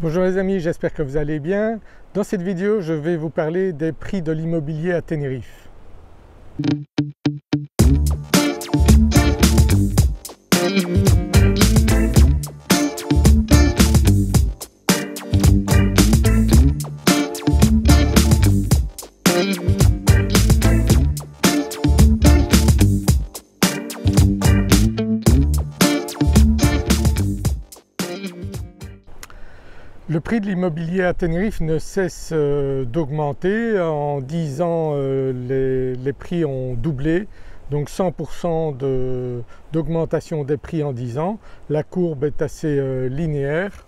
Bonjour les amis, j'espère que vous allez bien. Dans cette vidéo, je vais vous parler des prix de l'immobilier à Tenerife. Le prix de l'immobilier à Tenerife ne cesse d'augmenter. En 10 ans, les prix ont doublé, donc 100% d'augmentation des prix en 10 ans. La courbe est assez linéaire.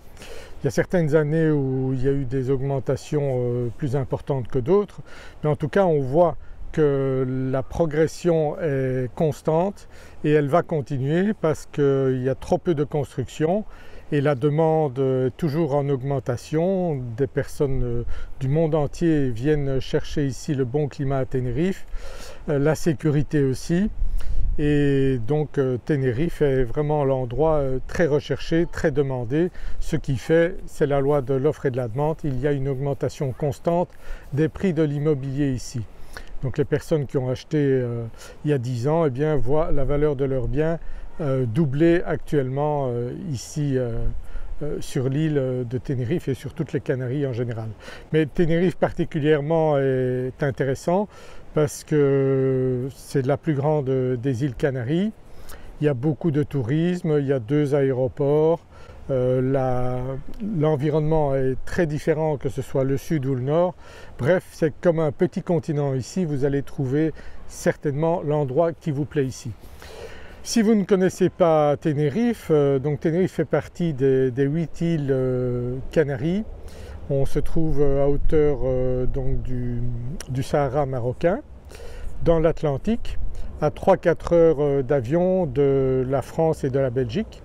Il y a certaines années où il y a eu des augmentations plus importantes que d'autres, mais en tout cas on voit que la progression est constante et elle va continuer parce qu'il y a trop peu de construction et la demande est toujours en augmentation. Des personnes du monde entier viennent chercher ici le bon climat à Tenerife, la sécurité aussi, et donc Tenerife est vraiment l'endroit très recherché, très demandé. Ce qui fait, c'est la loi de l'offre et de la demande, il y a une augmentation constante des prix de l'immobilier ici. Donc les personnes qui ont acheté il y a 10 ans, eh bien, voient la valeur de leurs biens doubler actuellement ici sur l'île de Tenerife et sur toutes les Canaries en général. Mais Tenerife particulièrement est intéressant parce que c'est la plus grande des îles Canaries. Il y a beaucoup de tourisme, il y a 2 aéroports. L'environnement est très différent que ce soit le sud ou le nord. Bref, c'est comme un petit continent ici, vous allez trouver certainement l'endroit qui vous plaît ici. Si vous ne connaissez pas Tenerife, donc Tenerife fait partie des 8 îles Canaries. On se trouve à hauteur donc du Sahara marocain, dans l'Atlantique, à 3-4 heures d'avion de la France et de la Belgique.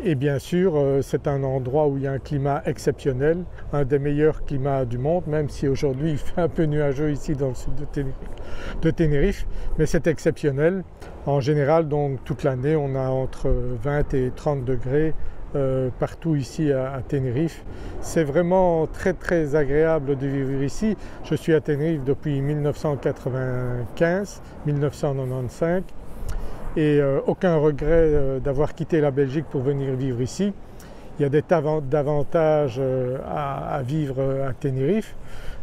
Et bien sûr, c'est un endroit où il y a un climat exceptionnel, un des meilleurs climats du monde, même si aujourd'hui il fait un peu nuageux ici dans le sud de Tenerife, mais c'est exceptionnel. En général, donc toute l'année, on a entre 20 et 30 degrés partout ici à Tenerife. C'est vraiment très agréable de vivre ici. Je suis à Tenerife depuis 1995 et aucun regret d'avoir quitté la Belgique pour venir vivre ici. Il y a des avantages à vivre à Tenerife.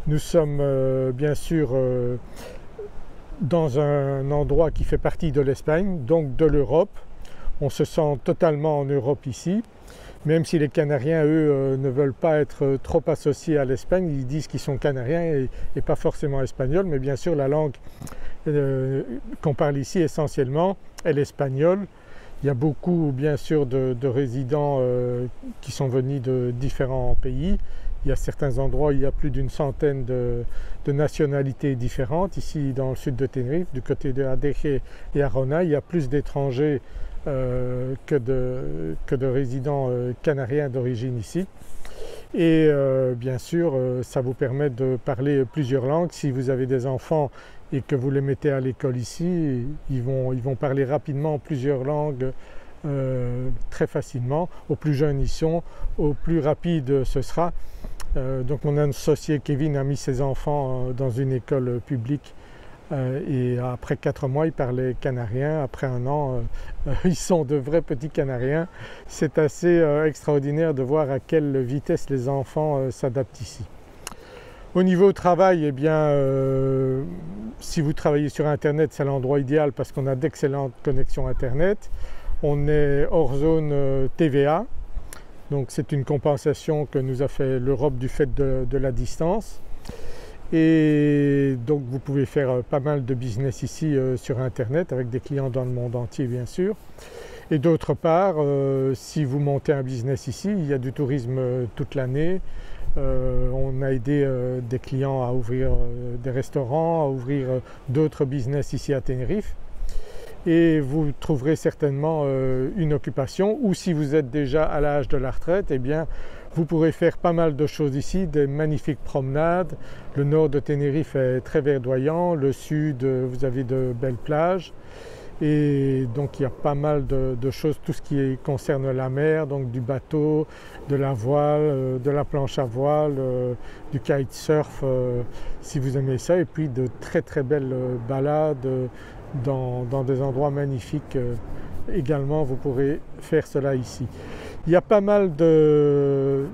Nous sommes bien sûr dans un endroit qui fait partie de l'Espagne, donc de l'Europe. On se sent totalement en Europe ici, même si les Canariens, eux, ne veulent pas être trop associés à l'Espagne. Ils disent qu'ils sont Canariens et pas forcément espagnols, mais bien sûr la langue qu'on parle ici essentiellement est l'espagnol. Il y a beaucoup bien sûr de résidents qui sont venus de différents pays. Il y a certains endroits où il y a plus d'une centaine de nationalités différentes. Ici dans le sud de Tenerife, du côté de Adeje et Arona, il y a plus d'étrangers que de résidents canariens d'origine ici. Et bien sûr, ça vous permet de parler plusieurs langues. Si vous avez des enfants et que vous les mettez à l'école ici, ils vont parler rapidement plusieurs langues très facilement. Au plus jeunes ils sont, au plus rapide ce sera. Donc mon associé Kevin a mis ses enfants dans une école publique et après 4 mois ils parlaient canarien, après 1 an ils sont de vrais petits canariens. C'est assez extraordinaire de voir à quelle vitesse les enfants s'adaptent ici. Au niveau travail, eh bien, si vous travaillez sur internet, c'est l'endroit idéal parce qu'on a d'excellentes connexions internet. On est hors zone TVA, donc c'est une compensation que nous a fait l'Europe du fait de la distance. Et donc vous pouvez faire pas mal de business ici sur internet avec des clients dans le monde entier bien sûr. Et d'autre part, si vous montez un business ici, il y a du tourisme toute l'année. On a aidé des clients à ouvrir des restaurants, à ouvrir d'autres business ici à Tenerife. Et vous trouverez certainement une occupation, ou si vous êtes déjà à l'âge de la retraite, eh bien vous pourrez faire pas mal de choses ici, des magnifiques promenades. Le nord de Tenerife est très verdoyant, le sud vous avez de belles plages. Et donc il y a pas mal de choses, tout ce qui concerne la mer, donc du bateau, de la voile, de la planche à voile, du kitesurf si vous aimez ça, et puis de très belles balades dans des endroits magnifiques. Également vous pourrez faire cela ici. Il y a pas mal de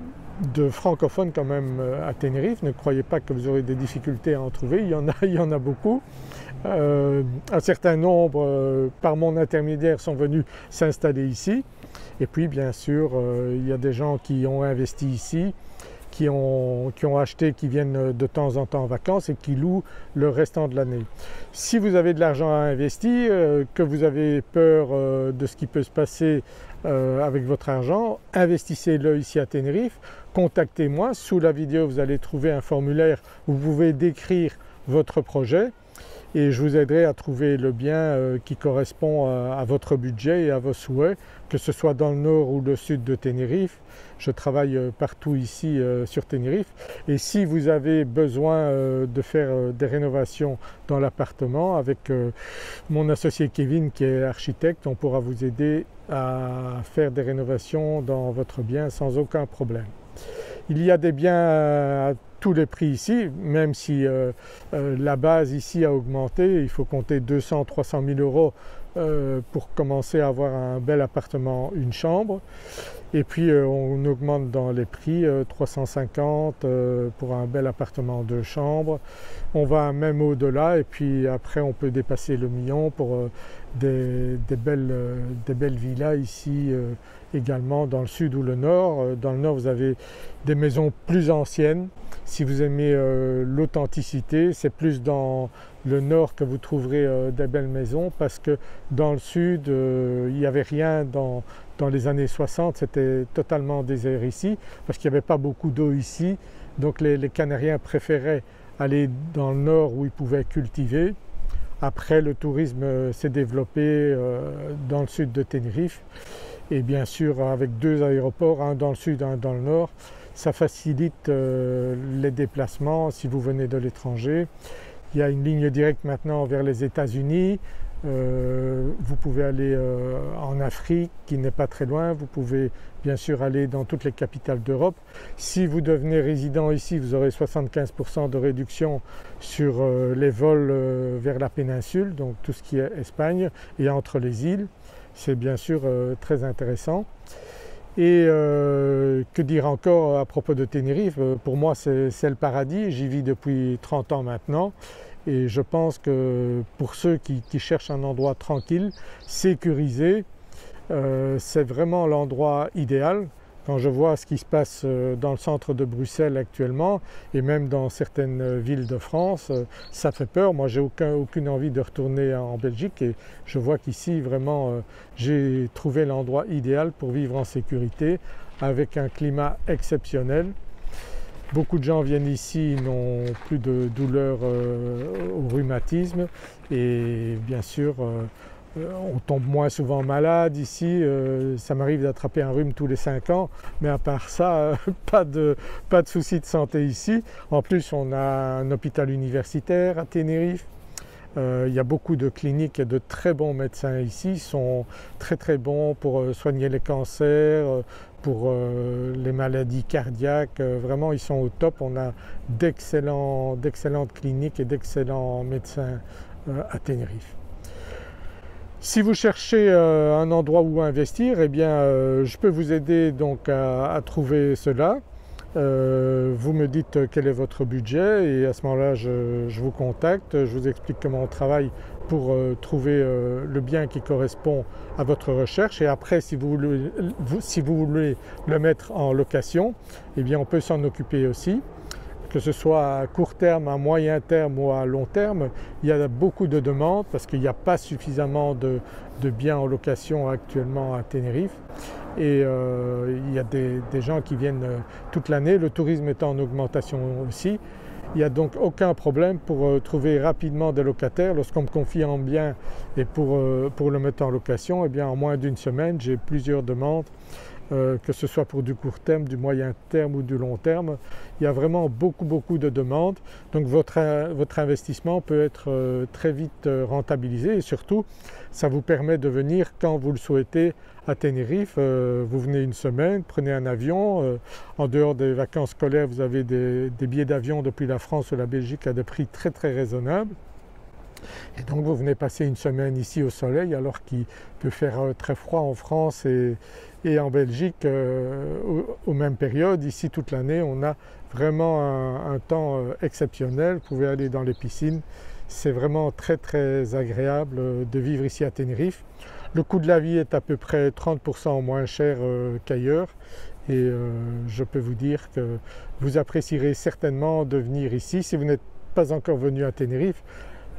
francophones quand même à Tenerife, ne croyez pas que vous aurez des difficultés à en trouver, il y en a beaucoup. Un certain nombre, par mon intermédiaire, sont venus s'installer ici. Et puis bien sûr, il y a des gens qui ont investi ici, qui ont acheté, qui viennent de temps en temps en vacances et qui louent le restant de l'année. Si vous avez de l'argent à investir, que vous avez peur de ce qui peut se passer avec votre argent, investissez-le ici à Tenerife, contactez-moi. Sous la vidéo, vous allez trouver un formulaire où vous pouvez décrire votre projet et je vous aiderai à trouver le bien qui correspond à votre budget et à vos souhaits, que ce soit dans le nord ou le sud de Tenerife. Je travaille partout ici sur Tenerife, et si vous avez besoin de faire des rénovations dans l'appartement, avec mon associé Kevin qui est architecte, on pourra vous aider à faire des rénovations dans votre bien sans aucun problème. Il y a des biens à tous les prix ici, même si la base ici a augmenté. Il faut compter 200-300 000 euros pour commencer à avoir un bel appartement, une chambre. Et puis on augmente dans les prix, 350 pour un bel appartement 2 chambres. On va même au-delà, et puis après on peut dépasser le million pour des belles villas ici également dans le sud ou le nord. Dans le nord vous avez des maisons plus anciennes. Si vous aimez l'authenticité, c'est plus dans le nord que vous trouverez des belles maisons, parce que dans le sud il n'y avait rien dans les années 60, c'était totalement désert ici, parce qu'il n'y avait pas beaucoup d'eau ici, donc les Canariens préféraient aller dans le nord où ils pouvaient cultiver. Après, le tourisme s'est développé dans le sud de Tenerife, et bien sûr avec 2 aéroports, un dans le sud, un dans le nord, ça facilite les déplacements si vous venez de l'étranger. Il y a une ligne directe maintenant vers les États-Unis. Vous pouvez aller en Afrique qui n'est pas très loin, vous pouvez bien sûr aller dans toutes les capitales d'Europe. Si vous devenez résident ici, vous aurez 75% de réduction sur les vols vers la péninsule, donc tout ce qui est Espagne et entre les îles. C'est bien sûr très intéressant. Et que dire encore à propos de Tenerife? Pour moi c'est le paradis, j'y vis depuis 30 ans maintenant. Et je pense que pour ceux qui cherchent un endroit tranquille, sécurisé, c'est vraiment l'endroit idéal. Quand je vois ce qui se passe dans le centre de Bruxelles actuellement, et même dans certaines villes de France, ça fait peur. Moi j'ai aucune envie de retourner en Belgique, et je vois qu'ici vraiment j'ai trouvé l'endroit idéal pour vivre en sécurité, avec un climat exceptionnel. Beaucoup de gens viennent ici, n'ont plus de douleurs au rhumatisme, et bien sûr on tombe moins souvent malade ici. Ça m'arrive d'attraper un rhume tous les 5 ans, mais à part ça, pas de soucis de santé ici. En plus on a un hôpital universitaire à Tenerife. Il y a beaucoup de cliniques et de très bons médecins ici, ils sont très bons pour soigner les cancers, pour les maladies cardiaques. Vraiment ils sont au top. On a d'excellentes cliniques et d'excellents médecins à Tenerife. Si vous cherchez un endroit où investir, eh bien je peux vous aider donc à trouver cela. Vous me dites quel est votre budget, et à ce moment-là je vous contacte, je vous explique comment on travaille pour trouver le bien qui correspond à votre recherche. Et après, si vous voulez le mettre en location, eh bien on peut s'en occuper aussi, que ce soit à court terme, à moyen terme ou à long terme. Il y a beaucoup de demandes parce qu'il n'y a pas suffisamment de biens en location actuellement à Tenerife, et il y a des gens qui viennent toute l'année. Le tourisme est en augmentation aussi. Il n'y a donc aucun problème pour trouver rapidement des locataires. Lorsqu'on me confie un bien et pour le mettre en location, eh bien en moins d'1 semaine j'ai plusieurs demandes que ce soit pour du court terme, du moyen terme ou du long terme. Il y a vraiment beaucoup de demandes, donc votre investissement peut être très vite rentabilisé et surtout ça vous permet de venir quand vous le souhaitez à Tenerife. Vous venez une semaine, prenez un avion, en dehors des vacances scolaires vous avez des billets d'avion depuis la France ou la Belgique à des prix très raisonnables. Et donc vous venez passer une semaine ici au soleil alors qu'il peut faire très froid en France et en Belgique aux mêmes périodes. Ici toute l'année on a vraiment un temps exceptionnel, vous pouvez aller dans les piscines, c'est vraiment très agréable de vivre ici à Tenerife. Le coût de la vie est à peu près 30% moins cher qu'ailleurs et je peux vous dire que vous apprécierez certainement de venir ici. Si vous n'êtes pas encore venu à Tenerife,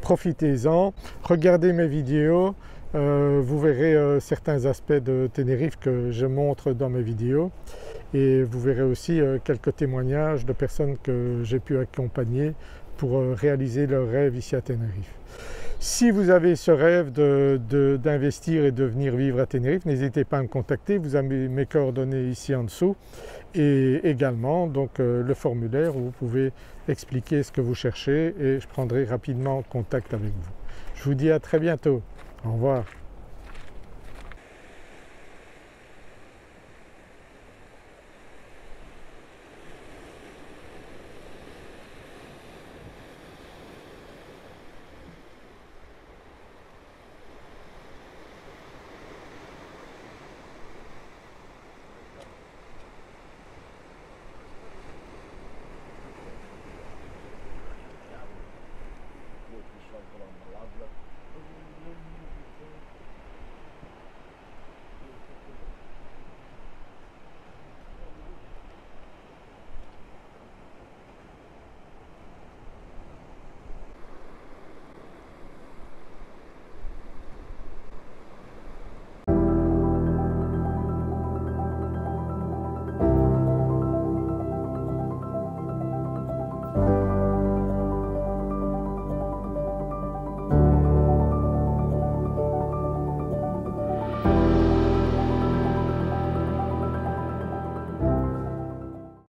profitez-en, regardez mes vidéos, vous verrez certains aspects de Tenerife que je montre dans mes vidéos et vous verrez aussi quelques témoignages de personnes que j'ai pu accompagner pour réaliser leur rêve ici à Tenerife. Si vous avez ce rêve d'investir et de venir vivre à Tenerife, n'hésitez pas à me contacter, vous avez mes coordonnées ici en dessous et également donc, le formulaire où vous pouvez expliquer ce que vous cherchez et je prendrai rapidement contact avec vous. Je vous dis à très bientôt, au revoir.